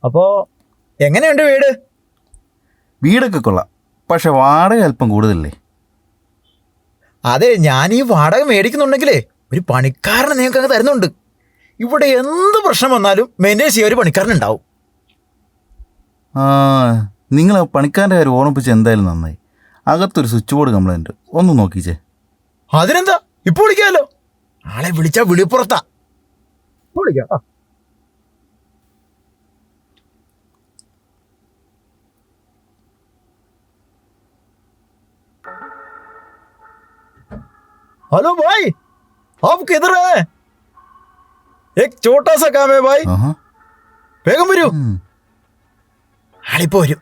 അപ്പോ എങ്ങനെയുണ്ട് വീട്? വീടൊക്കെ കൊള്ളാം, പക്ഷെ വാടക അല്പം കൂടുതലല്ലേ? അതെ, ഞാൻ ഈ വാടക മേടിക്കുന്നുണ്ടെങ്കിലേ ഒരു പണിക്കാരനെ നിങ്ങൾക്ക് അങ്ങ് തരുന്നുണ്ട്. ഇവിടെ എന്ത് പ്രശ്നം വന്നാലും മെയിൻറ്റെയിൻ ചെയ്യാൻ ഒരു പണിക്കാരനുണ്ടാവും. ആ, നിങ്ങൾ ആ പണിക്കാരൻ്റെ കാര്യം ഓർമ്മിപ്പിച്ച് എന്തായാലും നന്നായി. അകത്തൊരു സ്വിച്ച് ബോർഡ് കംപ്ലൈൻറ്റ്, ഒന്ന് നോക്കിച്ചേ. അതിനെന്താ, ഇപ്പോൾ വിളിക്കാമല്ലോ. ആളെ വിളിച്ചാ വിളിപ്പുറത്താ. ഇപ്പോൾ വിളിക്കാം. हेलो भाई, आप किधर है? एक छोटा सा काम है भाई. വേഗം വരൂ. ആളിപ്പോ വരും.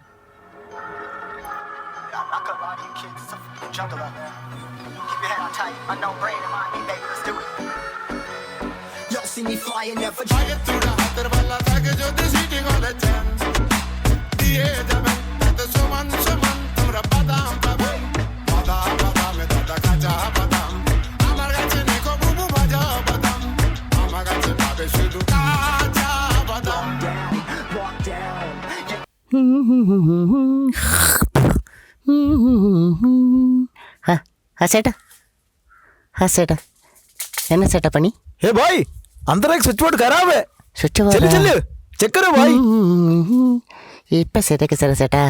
हाँ सेटा है ना सेटा पनी. हे भाई, अंदर एक स्विच बोर्ड खराब है. स्विच बोर्ड चल चल चेक करो भाई. ഇപ്പം സെറ്റൊക്കെ സാറേ ചേട്ടാ.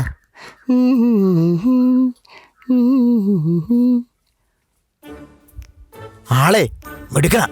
ആളെ മിടുക്കണ.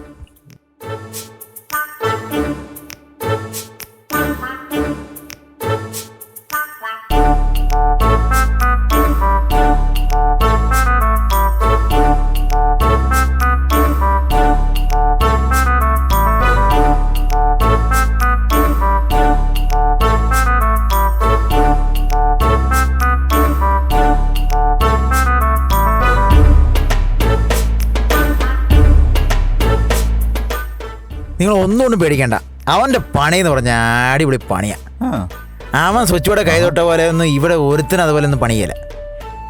നിങ്ങൾ ഒന്നുകൊണ്ടും പേടിക്കണ്ട. അവൻ്റെ പണി എന്ന് പറഞ്ഞാൽ അടിപൊളി പണിയാ. അവൻ സ്വിച്ച് ബോർഡ് കൈ തൊട്ട പോലെ ഒന്നും ഇവിടെ ഒരുത്തിനും അതുപോലെ ഒന്നും പണിയല്ല.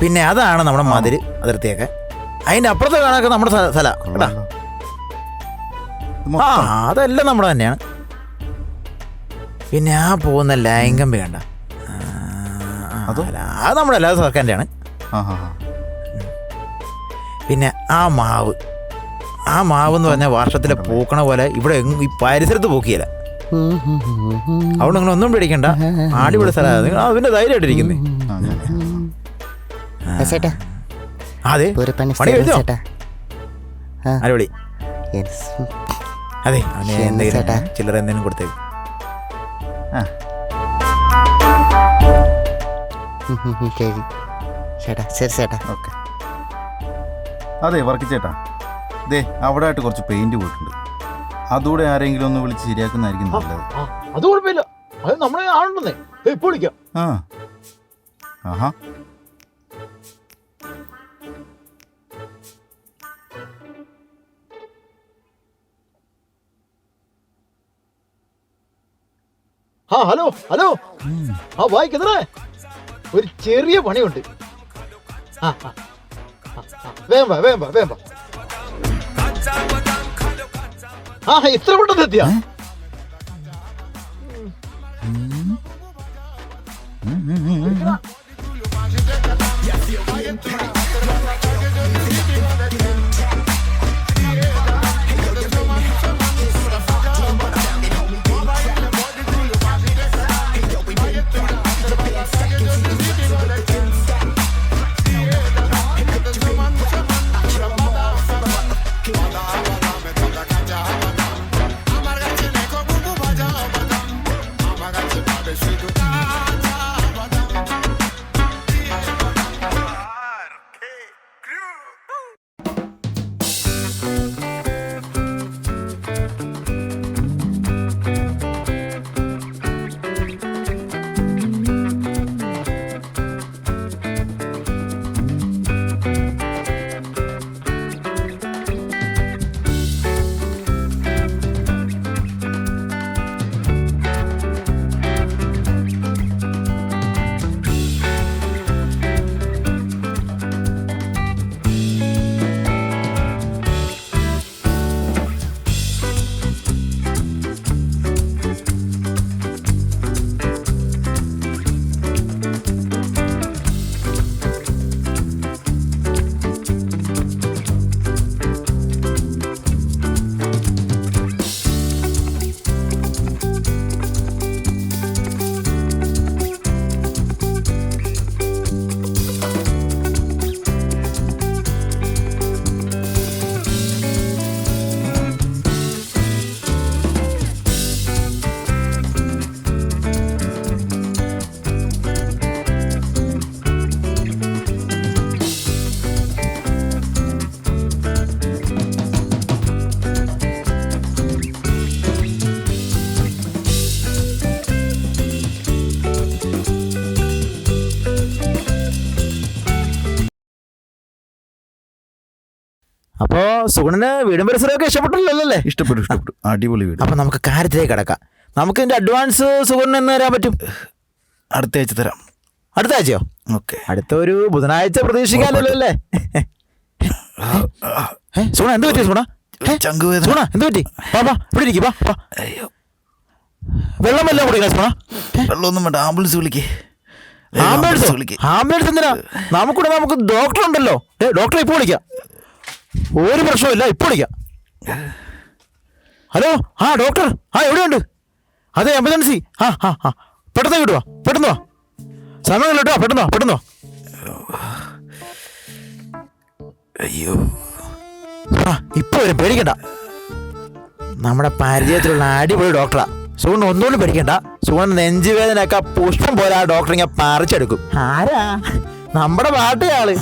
പിന്നെ അതാണ് നമ്മുടെ മതിൽ അതിർത്തിയൊക്കെ. അതിൻ്റെ അപ്പുറത്തെ കാണാനൊക്കെ നമ്മുടെ സ്ഥലം കേട്ടാ. ആ, അതെല്ലാം നമ്മുടെ തന്നെയാണ്. പിന്നെ ആ പോകുന്ന ലൈൻ കമ്പി കണ്ട, അത് നമ്മുടെ എല്ലാ സർക്കാരിൻ്റെയാണ്. പിന്നെ ആ മാവ് എന്ന് പറഞ്ഞാൽ വർഷത്തിലെ പൂക്കണ പോലെ ഇവിടെ ഈ പരിസരത്ത് പൂക്കിയല്ല. അവിടെ നിങ്ങൾ ഒന്നും പേടിക്കണ്ട, അടിപൊളി സ്ഥലമാണ്. നിങ്ങൾ അതിന്റെ ധൈര്യമായിട്ടിരിക്കുന്നേ. അതെ, പണി കഴിഞ്ഞോ? അടിപൊളി. അതെ, അവന് എന്തെങ്കിലും ചില്ലറ എന്തെങ്കിലും കൊടുത്തേക്ക്. ഓക്കെ. അതെ വർക്കിച്ചേട്ടാ, ദേ അവിടെ ആയിട്ട് കുറച്ച് പെയിന്റ് പോയിട്ടുണ്ട്. അതുകൂടെ ആരെങ്കിലും ഒന്ന് വിളിച്ച് ശരിയാക്കുന്നതായിരിക്കും നല്ലത്. അത് കുഴപ്പമില്ല, അത് നമ്മളെ ആളുണ്ടെന്നേ. ഇപ്പോൾ വിളിക്കാം. ആഹാ, ഹലോ ഹലോ. ആ ഭായ് കിതറേ, ഒരു ചെറിയ പണിയുണ്ട്. വേഗം വാ, വേഗം വാ, വേഗം വാ. ഇത്ര പെട്ടെന്ന് എത്തിയാ? അപ്പോ സുഗുണന് വീടും പരിസരമൊക്കെ ഇഷ്ടപ്പെട്ടില്ലല്ലോ അല്ലേ? ഇഷ്ടപ്പെട്ടു അടിപൊളി വീട്. അപ്പൊ നമുക്ക് കാര്യത്തിലേക്ക് കിടക്കാം. നമുക്ക് ഇതിന്റെ അഡ്വാൻസ് സുഗുണന് എന്ന് തരാൻ പറ്റും? അടുത്ത ആഴ്ച തരാം. അടുത്ത ആഴ്ചയോ? ഓക്കെ. അടുത്ത ഒരു ബുധനാഴ്ച പ്രതീക്ഷിക്കാമല്ലോ അല്ലേ? സുഗുണ എന്ത് പറ്റി? സുഗുണ സുഗുണ എന്ത് പറ്റി? പാപ്പാ ഇവിടെ ഇരിക്കും. വെള്ളം വല്ലതും കുടിക്കണം സുഗുണ. വെള്ളമൊന്നും വേണ്ട, ആംബുലൻസ് വിളിക്കേ. ആംബുലൻസ് എന്തിനാ? നമുക്ക് ഡോക്ടർ ഉണ്ടല്ലോ. ഡോക്ടറെ ഇപ്പോൾ വിളിക്കാം. ഒരു പ്രശ്നമില്ല, ഇപ്പോൾ വിളിക്കാം. ഹലോ, ആ ഡോക്ടർ, ആ എവിടെയുണ്ട്? അതെ, എമർജൻസി. പെട്ടെന്ന് കിട്ടുവാ, പെട്ടെന്ന് വാ. സമയം കേട്ടോ, പെട്ടെന്ന് വാ. അയ്യോ, ഇപ്പൊ വരും, പേടിക്കണ്ട. നമ്മുടെ പരിചയത്തിലുള്ള അടിപൊളി ഡോക്ടറാ. സുഗുണ ഒന്നുകൊണ്ടും പേടിക്കണ്ട. സുഗുണ നെഞ്ചുവേദനയൊക്കെ പുഷ്പം പോലെ ആ ഡോക്ടർ ഇങ്ങനെ പറിച്ചെടുക്കും. ആരാ? നമ്മുടെ പാട്ടുകാള്.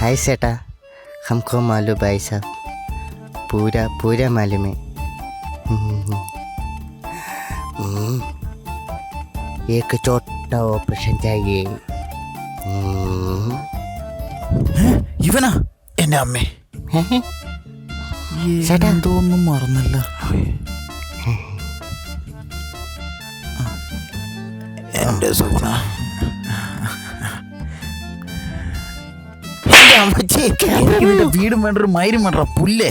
हाय सेटा, हमको मालूम भाई साहब, पूरा मालूम है। एक छोटा ऑपरेशन चाहिए। ഇവനാ എന്റെ അമ്മേ. ചേട്ടാ എന്തോന്നും മറന്നല്ല. എന്റെ സുഗുണ. വീടും വേണ്ട, ഒരു മയിലും വേണ്ട, പുല്ലേ.